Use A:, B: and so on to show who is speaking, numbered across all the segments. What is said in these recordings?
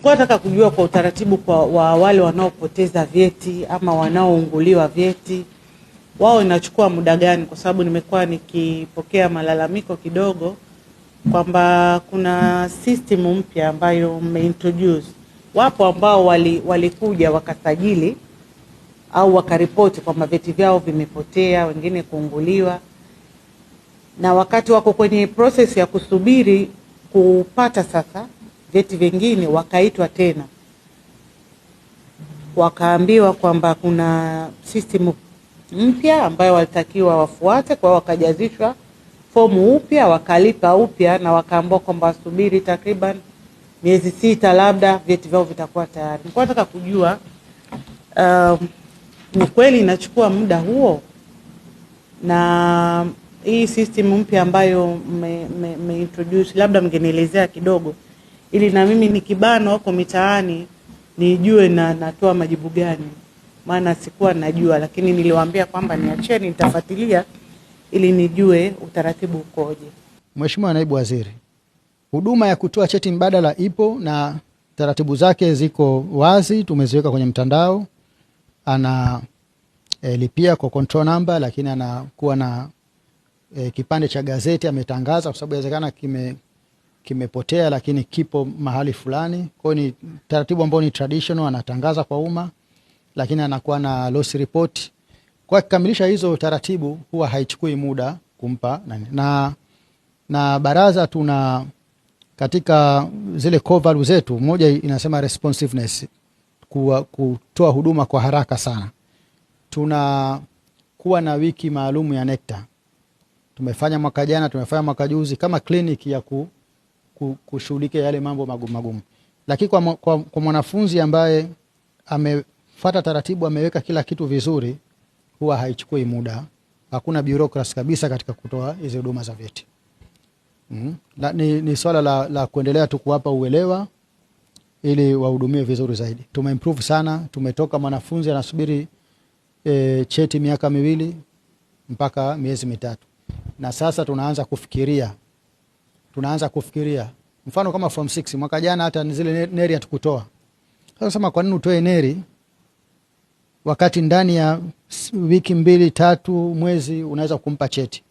A: Kwa nataka kujua kwa utaratibu wa wale wanaopoteza vyeti ama wanaounguliwa vyeti, wao inachukua muda gani? Kwa sababu nimekuwa nikipokea malalamiko kidogo kwamba kuna system mpya ambayo mmeintroduce. Wapo ambao walikuja wakasajili au wakaripoti kwamba vyeti vyao vimepotea, wengine kuunguliwa, na wakati wako kwenye process ya kusubiri kupata sasa vyeti vingine, wakaitwa tena wakaambiwa kwamba kuna system mpya ambayo walitakiwa wafuate, kwa wakajazishwa fomu upya, wakalipa upya, na wakaambiwa kwamba wasubiri takriban miezi 6 labda vyeti vyao vitakuwa tayari. Nilikuwa nataka kujua ni kweli inachukua muda huo, na hii system mpya ambayo me introduce labda mngenielezea kidogo, ili na mimi nikibano huko mitaani nijue na natoa majibu gani, maana sikuwa najua, lakini niliwaambia kwamba niacheni nitafuatilia ili nijue utaratibu ukoje.
B: Mheshimiwa Naibu Waziri, huduma ya kutoa cheti mbadala ipo na taratibu zake ziko wazi, tumeziweka kwenye mtandao. Ana lipia kwa control number, lakini anakuwa na kipande cha gazeti ametangaza, kwa sababu inawezekana kimepotea lakini kipo mahali fulani. Kwa hiyo ni taratibu ambao ni traditional, anatangaza kwa umma, lakini anakuwa na loss report. Kwa kukamilisha hizo taratibu huwa haichukui muda kumpa nani. Na baraza tuna katika zile core values zetu, moja inasema responsiveness, kutoa huduma kwa haraka sana. Tunakuwa na wiki maalum ya NECTA. Tumefanya mwaka jana, tumefanya mwaka juzi kama kliniki ya kushughulikia yale mambo magumu. Lakini kwa mwanafunzi ambaye amefuata taratibu, ameweka kila kitu vizuri, huwa haichukui muda. Hakuna bureaucracy kabisa katika kutoa hizo huduma za vyeti. Ni swala la kuendelea tu kuwapa uelewa ili wahudumie vizuri zaidi. Tumeimprove sana, tumetoka mwanafunzi anasubiri cheti miaka 2 mpaka miezi 3. Na sasa tunaanza kufikiria mfano kama form 6 mwaka jana hata zile neri hatukutoa. Sasa sema kwa nini utoe neri wakati ndani ya wiki 2-3 mwezi unaweza kumpa cheti?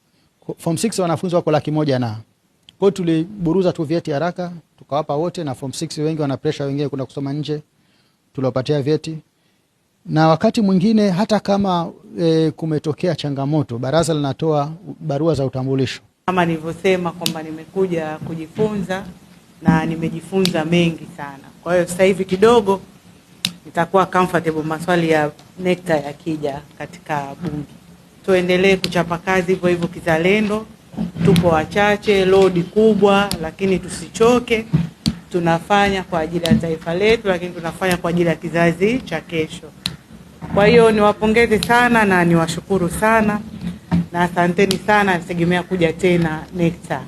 B: Form 6 wanafunzi wako 100,000 na. Kwa hiyo tuliburuza tu vyeti haraka tukawapa wote, na form 6 wengi wana pressure, wengine kuna kusoma nje, tuliwapatia vyeti. Na wakati mwingine hata kama kumetokea changamoto, baraza linatoa barua za utambulisho.
A: Kama nilivyosema kwamba nimekuja kujifunza na nimejifunza mengi sana. Kwa hiyo sasa hivi kidogo nitakuwa comfortable maswali ya NECTA yakija katika bunge. Tuendelee kuchapa kazi hivyo hivyo kizalendo. Tupo wachache, load kubwa, lakini tusichoke. Tunafanya kwa ajili ya taifa letu, lakini tunafanya kwa ajili ya kizazi cha kesho. Kwa hiyo niwapongeze sana na niwashukuru sana, na asanteni sana. Nategemea kuja tena NECTA.